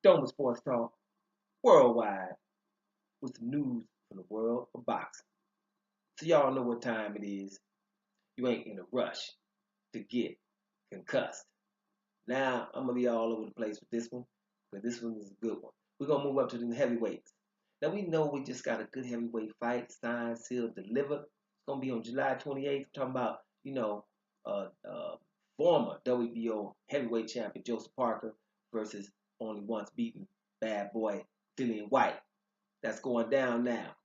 Doma Sports Talk worldwide with some news from the world of boxing. So y'all know what time it is. You ain't in a rush to get concussed. Now I'm gonna be all over the place with this one, but this one is a good one. We're gonna move up to the heavyweights. Now we know we just got a good heavyweight fight, signed, sealed, delivered. It's gonna be on July 28th. Talking about uh, uh, former WBO heavyweight champion Joseph Parker versus only once beaten bad boy Dillian White. That's going down now.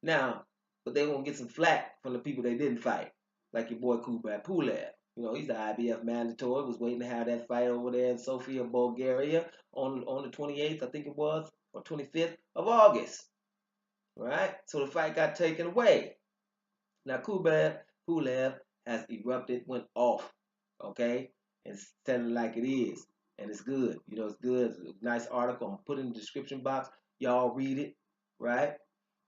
Now, but they gonna get some flack from the people they didn't fight, like your boy KUBRAT Pulev. He's the IBF mandatory. Was waiting to have that fight over there in Sofia, Bulgaria, on the 28th, I think it was, or 25th of August. Right? So the fight got taken away. Now KUBRAT Pulev has erupted, went off. Okay, and it's telling it like it is, and it's good. It's good. It's a nice article. I'm gonna put it in the description box. Y'all read it, right?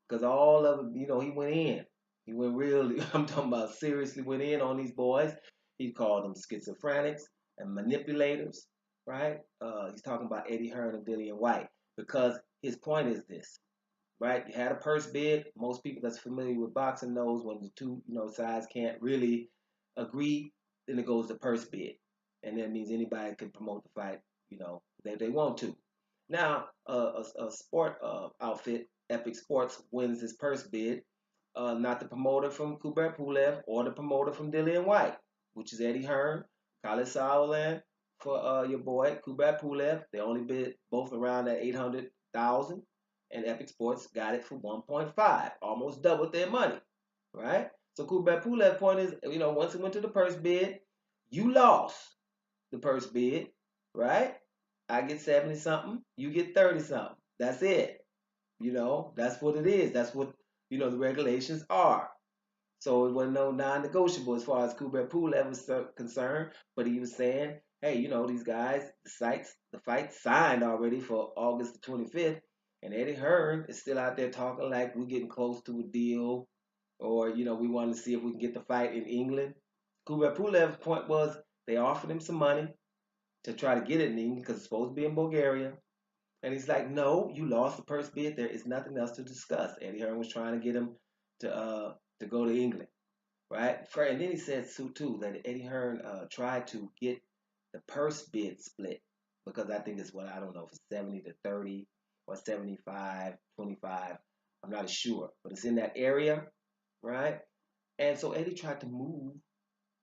Because all of it, he went in. He went really, I'm talking about seriously went in on these boys. He called them schizophrenics and manipulators, right? He's talking about Eddie Hearn and Dillian White because his point is this, right? You had a purse bid. Most people that's familiar with boxing knows when the two, sides can't really agree, then it goes to purse bid. And that means anybody can promote the fight, that they want to. Now, a sport outfit, Epic Sports, wins this purse bid. Not the promoter from KUBRAT Pulev or the promoter from Dillian White, which is Eddie Hearn, Khalid Sauerland for your boy KUBRAT Pulev. They only bid both around that 800,000, and Epic Sports got it for 1.5, almost doubled their money, right? So KUBRAT Pulev point is, once it went to the purse bid, you lost the purse bid, right? I get 70 something, you get 30 something. That's it. That's what it is. That's what, the regulations are. So it wasn't no non-negotiable as far as KUBRAT Pulev was concerned. But he was saying, hey, these guys, the fight signed already for August the 25th. And Eddie Hearn is still out there talking like we're getting close to a deal. Or, we want to see if we can get the fight in England. KUBRAT Pulev's point was they offered him some money to try to get it in England because it's supposed to be in Bulgaria. And he's like, no, you lost the purse bid. There is nothing else to discuss. Eddie Hearn was trying to get him to go to England, right? And then he said too that Eddie Hearn tried to get the purse bid split because I think it's what I don't know if it's 70 to 30 or 75 25. I'm not sure, but it's in that area, right? And so Eddie tried to move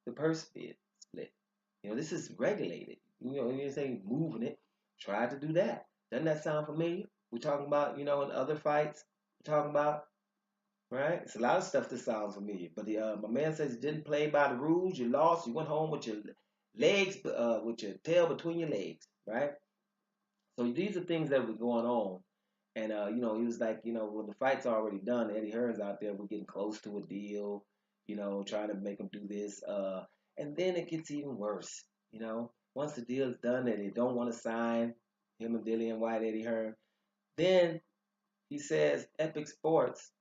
the purse bid split. This is regulated. You say moving it. Tried to do that. Doesn't that sound familiar? We're talking about, in other fights, we're talking about, right? It's a lot of stuff that sounds familiar. But my man says you didn't play by the rules. You lost. You went home with your legs, with your tail between your legs, right? So these are things that were going on. And, he was like, when the fight's already done, Eddie Hearn's out there, we're getting close to a deal, trying to make him do this. And then it gets even worse, Once the deal is done and they don't want to sign him and Dillian White, Eddie Hearn, then he says Epic Sports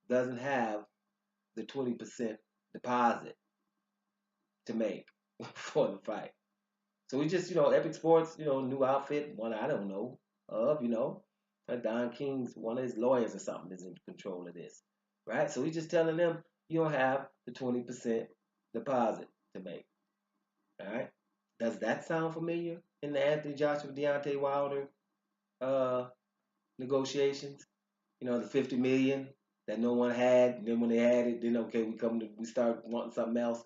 doesn't have the 20% deposit to make for the fight. So we just, Epic Sports, new outfit, one I don't know of, Don King's, one of his lawyers or something is in control of this, right? So he's just telling them you don't have the 20% deposit to make, all right? Does that sound familiar in the Anthony Joshua Deontay Wilder negotiations? The 50 million that no one had, and then when they had it, then okay, we start wanting something else.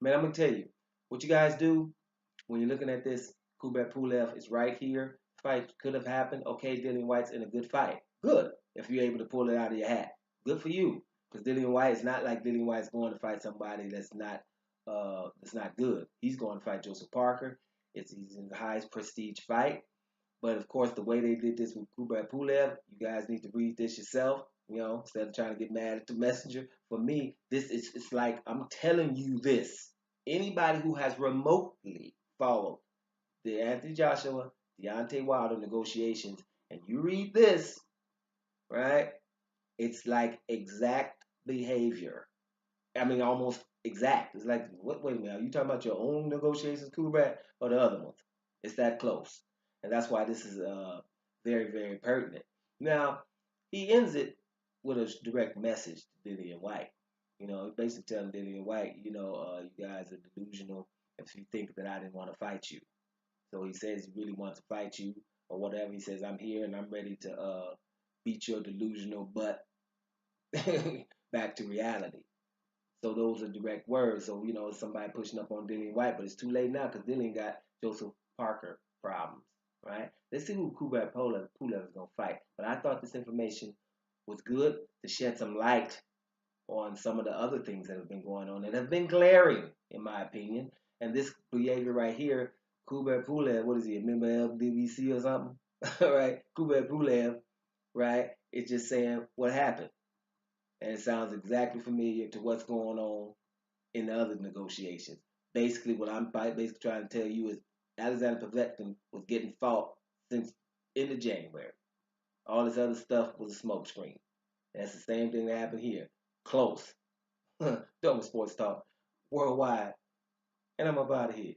Man, I'm gonna tell you what you guys do when you're looking at this. KUBRAT Pulev is right here. Fight could have happened. Okay, Dillian White's in a good fight. Good if you're able to pull it out of your hat. Good for you, because Dillian White is not like Dillian White's going to fight somebody that's not good. He's going to fight Joseph Parker. He's in the highest prestige fight. But of course, the way they did this with KUBRAT Pulev, you guys need to read this yourself. Instead of trying to get mad at the messenger. For me, it's like I'm telling you this. Anybody who has remotely followed the Anthony Joshua, Deontay Wilder negotiations, and you read this, right? It's like exact behavior. I mean, almost exact. It's like, wait a minute, are you talking about your own negotiations, KUBRAT, or the other ones? It's that close. And that's why this is very, very pertinent. Now, he ends it with a direct message to Dillian White. You know, basically telling Dillian White, you guys are delusional if you think that I didn't want to fight you. So he says he really wants to fight you or whatever. He says, I'm here and I'm ready to beat your delusional butt back to reality. So those are direct words. So, somebody pushing up on Dillian White, but it's too late now because Dillian got Joseph Parker problems, right? Let's see who Kubrat Pulev is going to fight. But I thought this information was good to shed some light on some of the other things that have been going on that have been glaring, in my opinion. And this behavior right here, Kubrat Pulev, what is he, a member of LDBC or something? Right? Kubrat Pulev, right? It's just saying what happened. And it sounds exactly familiar to what's going on in the other negotiations. Basically, what I'm basically trying to tell you is Alexander Povetkin was getting fought since end of January. All this other stuff was a smokescreen. That's the same thing that happened here. Close. Done with sports talk worldwide. And I'm about to here.